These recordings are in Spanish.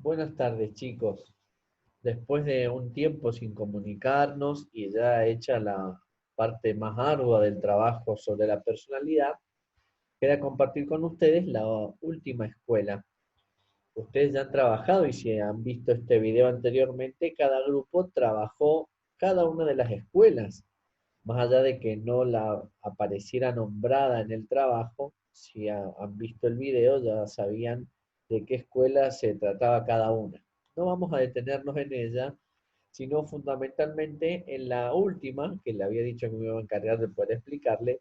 Buenas tardes, chicos. Después de un tiempo sin comunicarnos y ya hecha la parte más ardua del trabajo sobre la personalidad, quería compartir con ustedes la última escuela. Ustedes ya han trabajado y si han visto este video anteriormente, cada grupo trabajó cada una de las escuelas. Más allá de que no la apareciera nombrada en el trabajo, si han visto el video ya sabían de qué escuela se trataba cada una. No vamos a detenernos en ella, sino fundamentalmente en la última, que le había dicho que me iba a encargar de poder explicarle,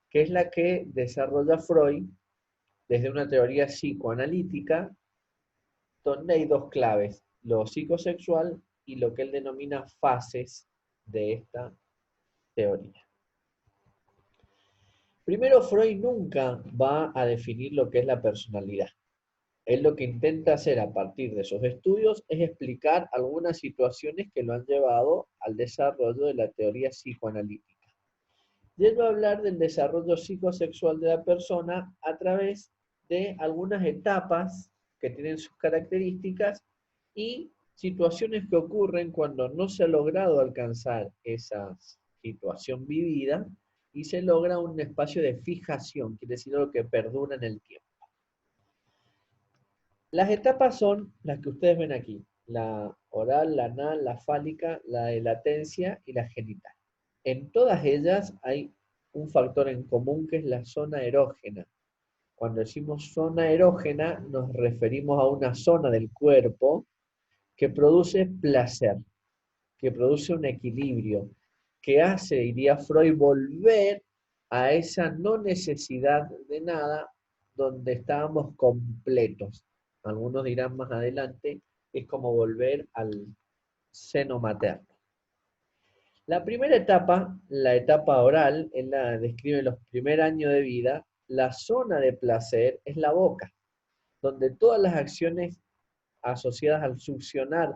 que es la que desarrolla Freud desde una teoría psicoanalítica, donde hay dos claves, lo psicosexual y lo que él denomina fases de esta teoría. Primero, Freud nunca va a definir lo que es la personalidad. Él lo que intenta hacer a partir de esos estudios es explicar algunas situaciones que lo han llevado al desarrollo de la teoría psicoanalítica. Y él va a hablar del desarrollo psicosexual de la persona a través de algunas etapas que tienen sus características y situaciones que ocurren cuando no se ha logrado alcanzar esa situación vivida y se logra un espacio de fijación, quiere decir algo que perdura en el tiempo. Las etapas son las que ustedes ven aquí, la oral, la anal, la fálica, la de latencia y la genital. En todas ellas hay un factor en común que es la zona erógena. Cuando decimos zona erógena nos referimos a una zona del cuerpo que produce placer, que produce un equilibrio, que hace, diría Freud, volver a esa no necesidad de nada donde estábamos completos. Algunos dirán más adelante, es como volver al seno materno. La primera etapa, la etapa oral, él la describe en los primeros años de vida, la zona de placer es la boca, donde todas las acciones asociadas al succionar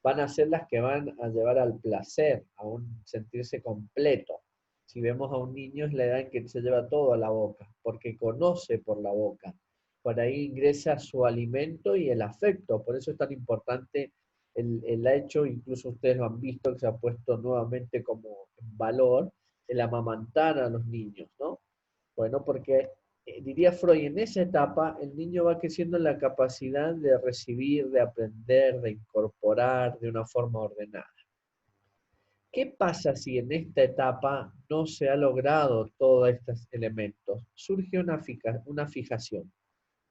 van a ser las que van a llevar al placer, a un sentirse completo. Si vemos a un niño es la edad en que se lleva todo a la boca, porque conoce por la boca. Por ahí ingresa su alimento y el afecto. Por eso es tan importante el hecho, incluso ustedes lo han visto, que se ha puesto nuevamente como en valor, el amamantar a los niños, ¿no? Bueno, porque diría Freud, en esa etapa el niño va creciendo en la capacidad de recibir, de aprender, de incorporar de una forma ordenada. ¿Qué pasa si en esta etapa no se ha logrado todos estos elementos? Surge una fijación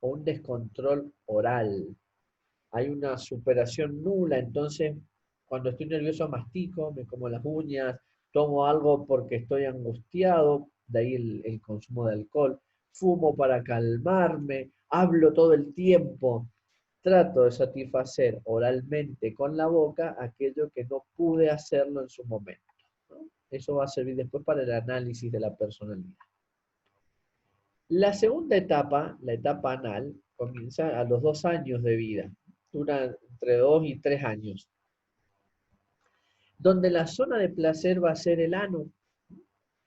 o un descontrol oral. Hay una superación nula, entonces cuando estoy nervioso mastico, me como las uñas, tomo algo porque estoy angustiado, de ahí el consumo de alcohol, fumo para calmarme, hablo todo el tiempo, trato de satisfacer oralmente con la boca aquello que no pude hacerlo en su momento, ¿no? Eso va a servir después para el análisis de la personalidad. La segunda etapa, la etapa anal, comienza a los 2 años de vida, dura entre 2 y 3 años, donde la zona de placer va a ser el ano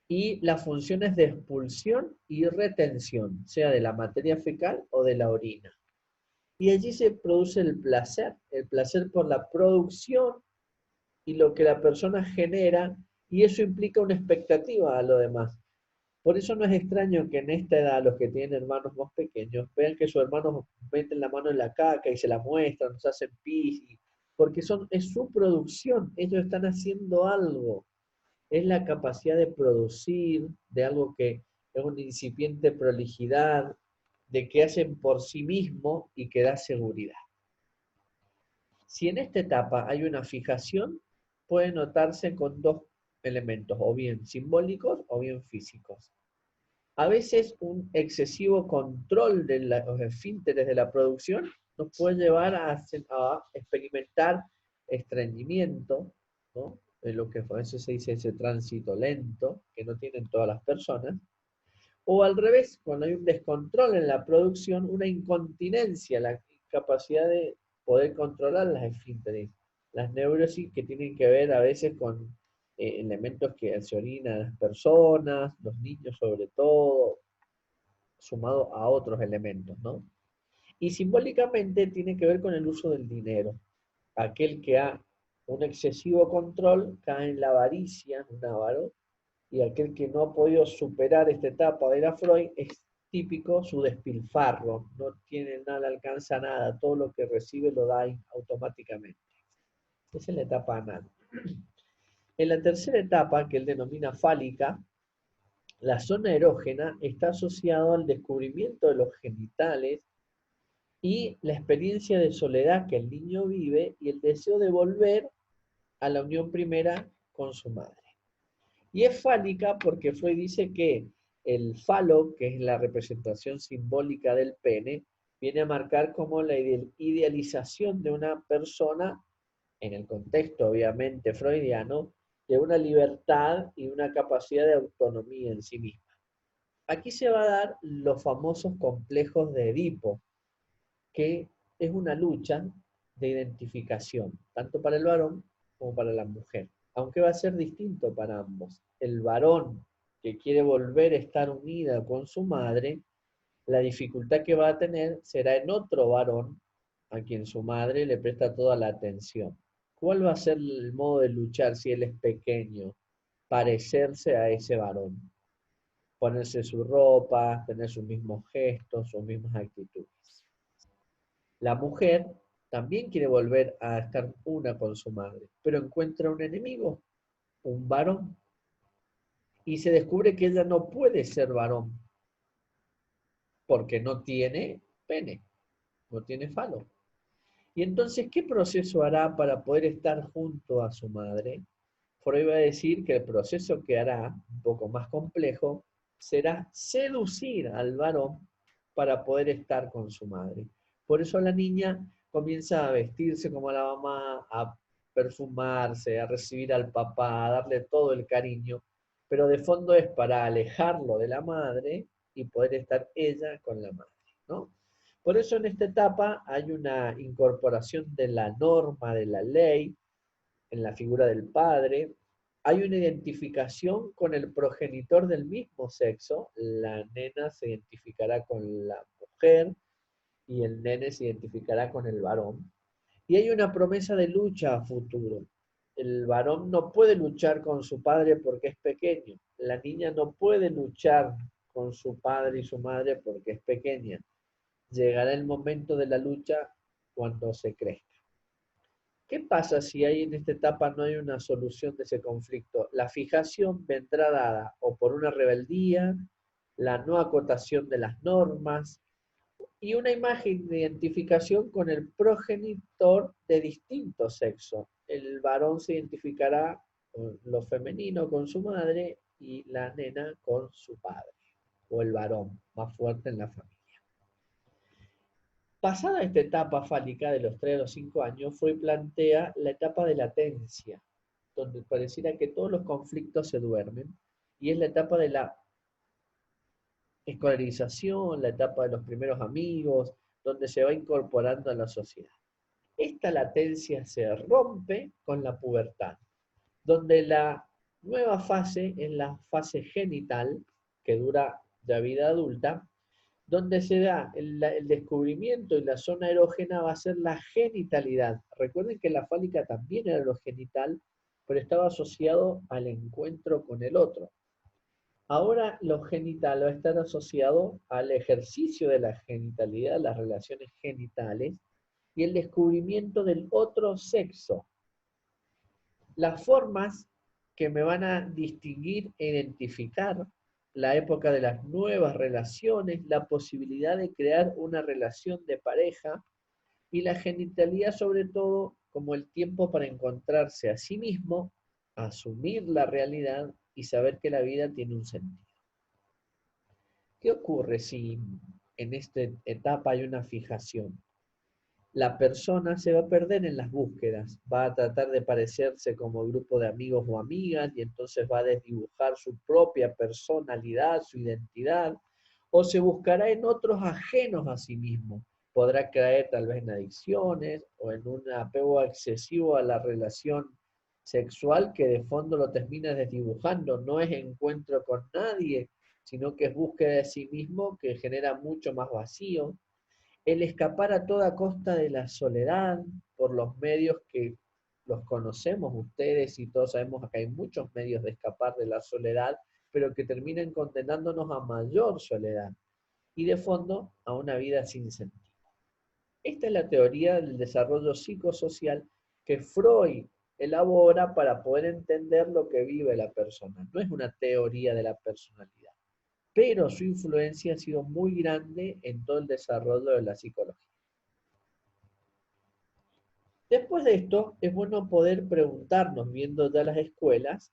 y las funciones de expulsión y retención, sea de la materia fecal o de la orina. Y allí se produce el placer por la producción y lo que la persona genera, y eso implica una expectativa a lo demás. Por eso no es extraño que en esta edad los que tienen hermanos más pequeños vean que sus hermanos meten la mano en la caca y se la muestran, se hacen pis, porque es su producción, ellos están haciendo algo, es la capacidad de producir de algo que es una incipiente prolijidad, de que hacen por sí mismo y que da seguridad. Si en esta etapa hay una fijación, puede notarse con dos elementos, o bien simbólicos o bien físicos. A veces un excesivo control de los esfínteres de la producción nos puede llevar a experimentar estreñimiento, ¿no? En lo que a veces se dice ese tránsito lento, que no tienen todas las personas, o al revés, cuando hay un descontrol en la producción, una incontinencia, la incapacidad de poder controlar las esfínteres, las neurosis que tienen que ver a veces con elementos que se orinan las personas, los niños sobre todo, sumado a otros elementos, ¿no? Y simbólicamente tiene que ver con el uso del dinero. Aquel que ha un excesivo control cae en la avaricia, un avaro, y aquel que no ha podido superar esta etapa de la Freud es típico su despilfarro, no tiene nada, le alcanza nada, todo lo que recibe lo da automáticamente. Esa es la etapa anal. En la tercera etapa, que él denomina fálica, la zona erógena está asociada al descubrimiento de los genitales y la experiencia de soledad que el niño vive y el deseo de volver a la unión primera con su madre. Y es fálica porque Freud dice que el falo, que es la representación simbólica del pene, viene a marcar como la idealización de una persona, en el contexto obviamente freudiano, de una libertad y una capacidad de autonomía en sí misma. Aquí se va a dar los famosos complejos de Edipo, que es una lucha de identificación, tanto para el varón como para la mujer, aunque va a ser distinto para ambos. El varón que quiere volver a estar unida con su madre, la dificultad que va a tener será en otro varón a quien su madre le presta toda la atención. ¿Cuál va a ser el modo de luchar si él es pequeño? Parecerse a ese varón, ponerse su ropa, tener sus mismos gestos, sus mismas actitudes. La mujer también quiere volver a estar una con su madre, pero encuentra un enemigo, un varón, y se descubre que ella no puede ser varón, porque no tiene pene, no tiene falo. Y entonces, ¿qué proceso hará para poder estar junto a su madre? Freud va a decir que el proceso que hará, un poco más complejo, será seducir al varón para poder estar con su madre. Por eso la niña comienza a vestirse como la mamá, a perfumarse, a recibir al papá, a darle todo el cariño, pero de fondo es para alejarlo de la madre y poder estar ella con la madre, ¿no? Por eso en esta etapa hay una incorporación de la norma, de la ley, en la figura del padre. Hay una identificación con el progenitor del mismo sexo. La nena se identificará con la mujer y el nene se identificará con el varón. Y hay una promesa de lucha a futuro. El varón no puede luchar con su padre porque es pequeño. La niña no puede luchar con su padre y su madre porque es pequeña. Llegará el momento de la lucha cuando se crezca. ¿Qué pasa si hay en esta etapa no hay una solución de ese conflicto? La fijación vendrá dada o por una rebeldía, la no acotación de las normas y una imagen de identificación con el progenitor de distinto sexo. El varón se identificará con lo femenino con su madre y la nena con su padre, o el varón más fuerte en la familia. Pasada esta etapa fálica de los 3 a los 5 años, Freud plantea la etapa de latencia, donde pareciera que todos los conflictos se duermen, y es la etapa de la escolarización, la etapa de los primeros amigos, donde se va incorporando a la sociedad. Esta latencia se rompe con la pubertad, donde la nueva fase es la fase genital, que dura ya vida adulta, donde se da el descubrimiento y la zona erógena va a ser la genitalidad. Recuerden que la fálica también era lo genital, pero estaba asociado al encuentro con el otro. Ahora lo genital va a estar asociado al ejercicio de la genitalidad, las relaciones genitales y el descubrimiento del otro sexo. Las formas que me van a distinguir e identificar la época de las nuevas relaciones, la posibilidad de crear una relación de pareja y la genitalidad sobre todo como el tiempo para encontrarse a sí mismo, asumir la realidad y saber que la vida tiene un sentido. ¿Qué ocurre si en esta etapa hay una fijación? La persona se va a perder en las búsquedas, va a tratar de parecerse como grupo de amigos o amigas y entonces va a desdibujar su propia personalidad, su identidad, o se buscará en otros ajenos a sí mismo. Podrá caer tal vez en adicciones o en un apego excesivo a la relación sexual que de fondo lo termina desdibujando. No es encuentro con nadie, sino que es búsqueda de sí mismo que genera mucho más vacío. el escapar a toda costa de la soledad por los medios que los conocemos ustedes y todos sabemos que hay muchos medios de escapar de la soledad, pero que terminan condenándonos a mayor soledad y de fondo a una vida sin sentido. Esta es la teoría del desarrollo psicosocial que Freud elabora para poder entender lo que vive la persona. No es una teoría de la personalidad, pero su influencia ha sido muy grande en todo el desarrollo de la psicología. Después de esto, es bueno poder preguntarnos, viendo ya las escuelas,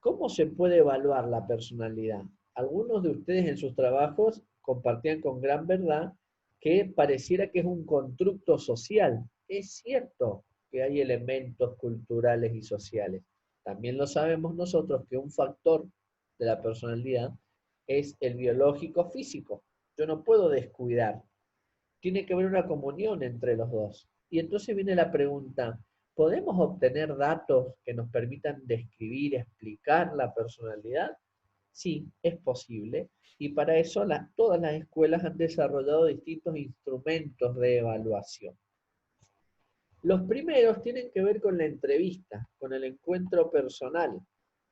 ¿cómo se puede evaluar la personalidad? Algunos de ustedes en sus trabajos compartían con gran verdad que pareciera que es un constructo social. Es cierto que hay elementos culturales y sociales. También lo sabemos nosotros que un factor de la personalidad es el biológico físico. Yo no puedo descuidar. Tiene que haber una comunión entre los dos. Y entonces viene la pregunta, ¿podemos obtener datos que nos permitan describir, explicar la personalidad? Sí, es posible. Y para eso todas las escuelas han desarrollado distintos instrumentos de evaluación. Los primeros tienen que ver con la entrevista, con el encuentro personal,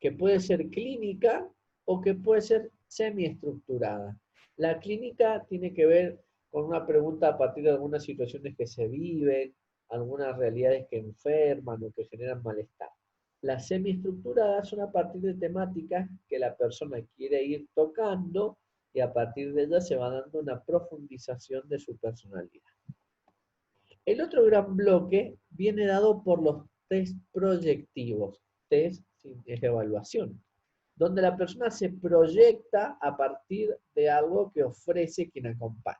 que puede ser clínica o que puede ser semiestructurada. La clínica tiene que ver con una pregunta a partir de algunas situaciones que se viven, algunas realidades que enferman o que generan malestar. Las semiestructuradas son a partir de temáticas que la persona quiere ir tocando y a partir de ellas se va dando una profundización de su personalidad. El otro gran bloque viene dado por los test proyectivos, test es evaluación, donde la persona se proyecta a partir de algo que ofrece quien acompaña.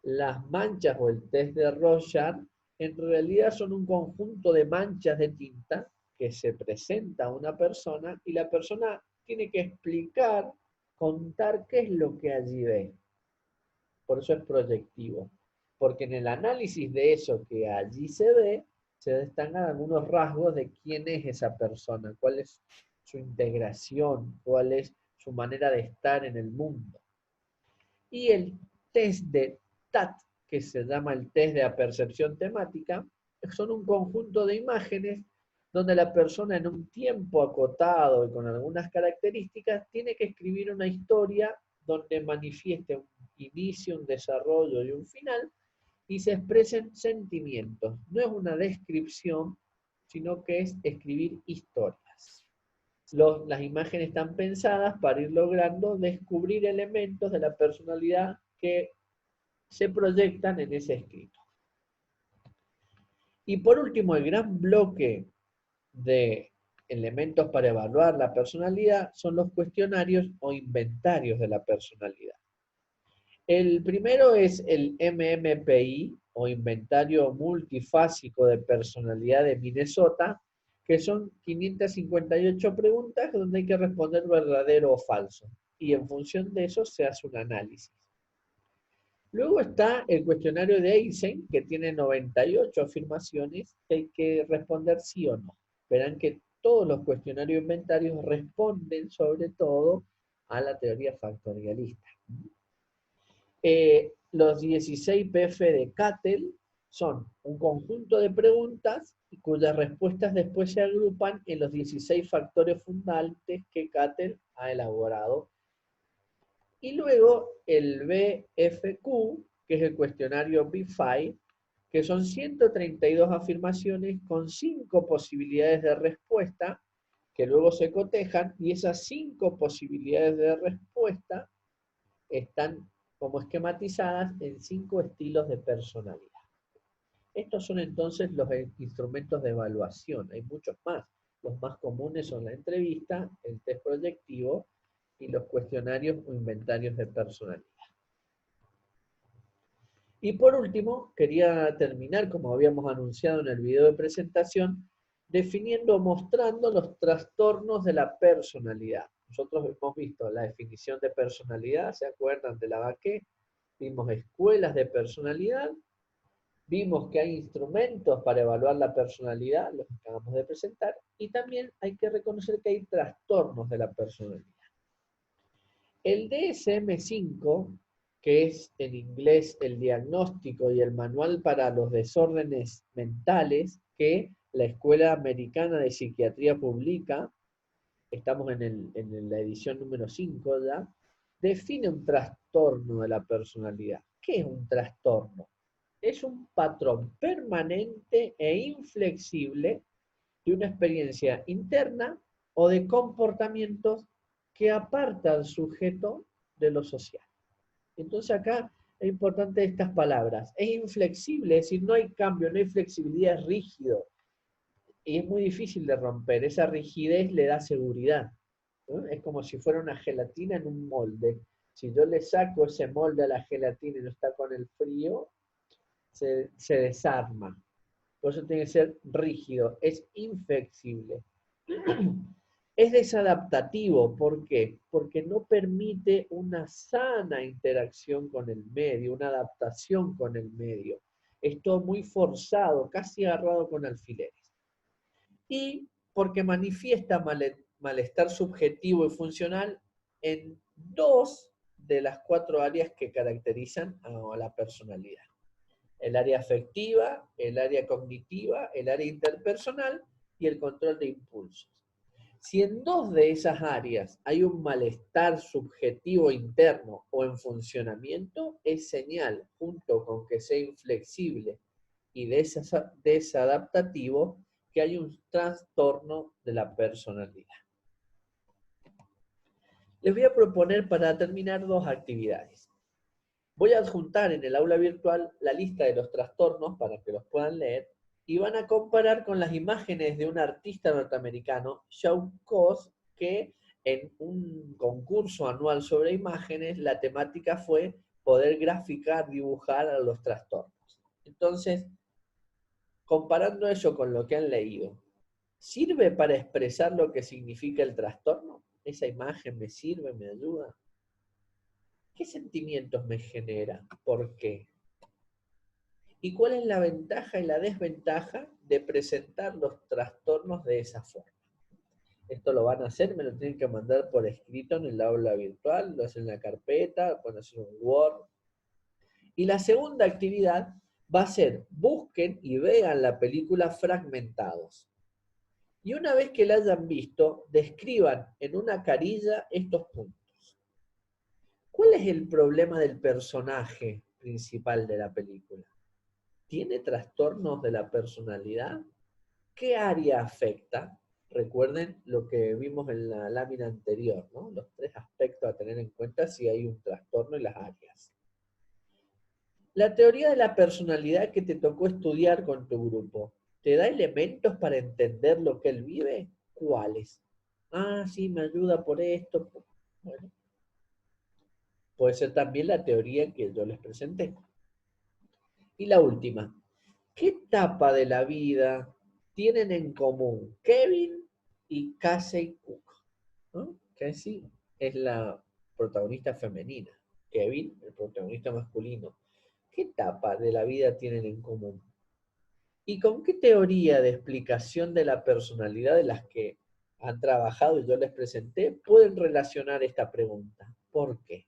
Las manchas o el test de Rorschach en realidad son un conjunto de manchas de tinta que se presenta a una persona y la persona tiene que explicar, contar qué es lo que allí ve. Por eso es proyectivo, porque en el análisis de eso que allí se ve, se destacan algunos rasgos de quién es esa persona, cuál es su integración, cuál es su manera de estar en el mundo. Y el test de TAT, que se llama el test de apercepción temática, son un conjunto de imágenes donde la persona en un tiempo acotado y con algunas características tiene que escribir una historia donde manifieste un inicio, un desarrollo y un final y se expresen sentimientos. No es una descripción, sino que es escribir historias. Las imágenes están pensadas para ir logrando descubrir elementos de la personalidad que se proyectan en ese escrito. Y por último, el gran bloque de elementos para evaluar la personalidad son los cuestionarios o inventarios de la personalidad. El primero es el MMPI o Inventario Multifásico de Personalidad de Minnesota, que son 558 preguntas donde hay que responder verdadero o falso. Y en función de eso se hace un análisis. Luego está el cuestionario de Eysen, que tiene 98 afirmaciones que hay que responder sí o no. Verán que todos los cuestionarios inventarios responden sobre todo a la teoría factorialista. Los 16 PF de Cattell son un conjunto de preguntas cuyas respuestas después se agrupan en los 16 factores fundantes que Cattell ha elaborado. Y luego el BFQ, que es el cuestionario B5, que son 132 afirmaciones con 5 posibilidades de respuesta que luego se cotejan y esas 5 posibilidades de respuesta están como esquematizadas en 5 estilos de personalidad. Estos son entonces los instrumentos de evaluación. Hay muchos más. Los más comunes son la entrevista, el test proyectivo y los cuestionarios o inventarios de personalidad. Y por último, quería terminar, como habíamos anunciado en el video de presentación, definiendo o mostrando los trastornos de la personalidad. Nosotros hemos visto la definición de personalidad, ¿se acuerdan de la Baquet? Vimos escuelas de personalidad, vimos que hay instrumentos para evaluar la personalidad, los que acabamos de presentar, y también hay que reconocer que hay trastornos de la personalidad. El DSM-5 que es en inglés el diagnóstico y el manual para los desórdenes mentales que la Escuela Americana de Psiquiatría publica, estamos en la edición número 5 ya, define un trastorno de la personalidad. ¿Qué es un trastorno? Es un patrón permanente e inflexible de una experiencia interna o de comportamientos que aparta al sujeto de lo social. Entonces acá es importante estas palabras. Es inflexible, es decir, no hay cambio, no hay flexibilidad, es rígido. Y es muy difícil de romper. Esa rigidez le da seguridad, ¿no? Es como si fuera una gelatina en un molde. Si yo le saco ese molde a la gelatina y no está con el frío, se desarma. Por eso tiene que ser rígido, es inflexible. Es desadaptativo, ¿por qué? Porque no permite una sana interacción con el medio, una adaptación con el medio. Es todo muy forzado, casi agarrado con alfileres. Y porque manifiesta malestar subjetivo y funcional en 2 de las 4 áreas que caracterizan a la personalidad. El área afectiva, el área cognitiva, el área interpersonal y el control de impulsos. Si en 2 de esas áreas hay un malestar subjetivo interno o en funcionamiento, es señal, junto con que sea inflexible y desadaptativo, que hay un trastorno de la personalidad. Les voy a proponer para terminar 2 actividades. Voy a adjuntar en el aula virtual la lista de los trastornos para que los puedan leer y van a comparar con las imágenes de un artista norteamericano, Shaw Koz, que en un concurso anual sobre imágenes, la temática fue poder graficar, dibujar a los trastornos. Entonces, comparando eso con lo que han leído, ¿sirve para expresar lo que significa el trastorno? ¿Esa imagen me sirve, me ayuda? ¿Qué sentimientos me genera? ¿Por qué? ¿Y cuál es la ventaja y la desventaja de presentar los trastornos de esa forma? Esto lo van a hacer, me lo tienen que mandar por escrito en el aula virtual, lo hacen en la carpeta, pueden hacer un Word. Y la segunda actividad va a ser, busquen y vean la película Fragmentados. Y una vez que la hayan visto, describan en una carilla estos puntos. ¿Cuál es el problema del personaje principal de la película? ¿Tiene trastornos de la personalidad? ¿Qué área afecta? Recuerden lo que vimos en la lámina anterior, ¿no? Los 3 aspectos a tener en cuenta si hay un trastorno en las áreas. La teoría de la personalidad que te tocó estudiar con tu grupo, ¿te da elementos para entender lo que él vive? ¿Cuáles? Ah, sí, me ayuda por esto. Bueno, puede ser también la teoría que yo les presenté. Y la última, ¿qué etapa de la vida tienen en común Kevin y Casey Cook? ¿No? Casey es la protagonista femenina, Kevin, el protagonista masculino. ¿Qué etapa de la vida tienen en común? ¿Y con qué teoría de explicación de la personalidad de las que han trabajado y yo les presenté pueden relacionar esta pregunta? ¿Por qué?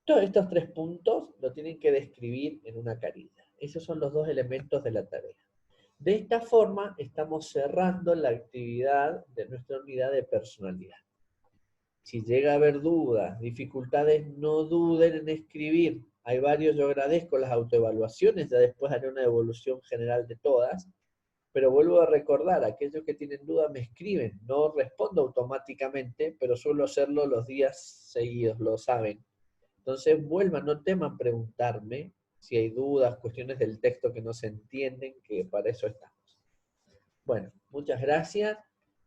Todos estos 3 puntos lo tienen que describir en una carilla. Esos son los 2 elementos de la tarea. De esta forma estamos cerrando la actividad de nuestra unidad de personalidad. Si llega a haber dudas, dificultades, no duden en escribir. Hay varios, yo agradezco las autoevaluaciones, ya después haré una evolución general de todas, pero vuelvo a recordar, aquellos que tienen dudas me escriben, no respondo automáticamente, pero suelo hacerlo los días seguidos, lo saben. Entonces vuelvan, no teman preguntarme si hay dudas, cuestiones del texto que no se entienden, que para eso estamos. Bueno, muchas gracias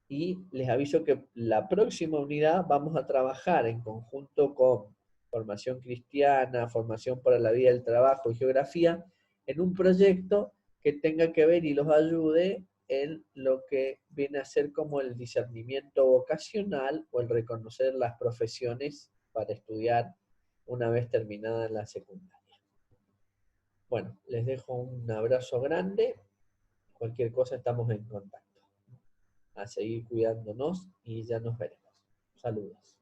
y les aviso que la próxima unidad vamos a trabajar en conjunto con formación cristiana, formación para la vida del trabajo y geografía en un proyecto que tenga que ver y los ayude en lo que viene a ser como el discernimiento vocacional o el reconocer las profesiones para estudiar una vez terminada la secundaria. Bueno, les dejo un abrazo grande. Cualquier cosa estamos en contacto. A seguir cuidándonos y ya nos veremos. Saludos.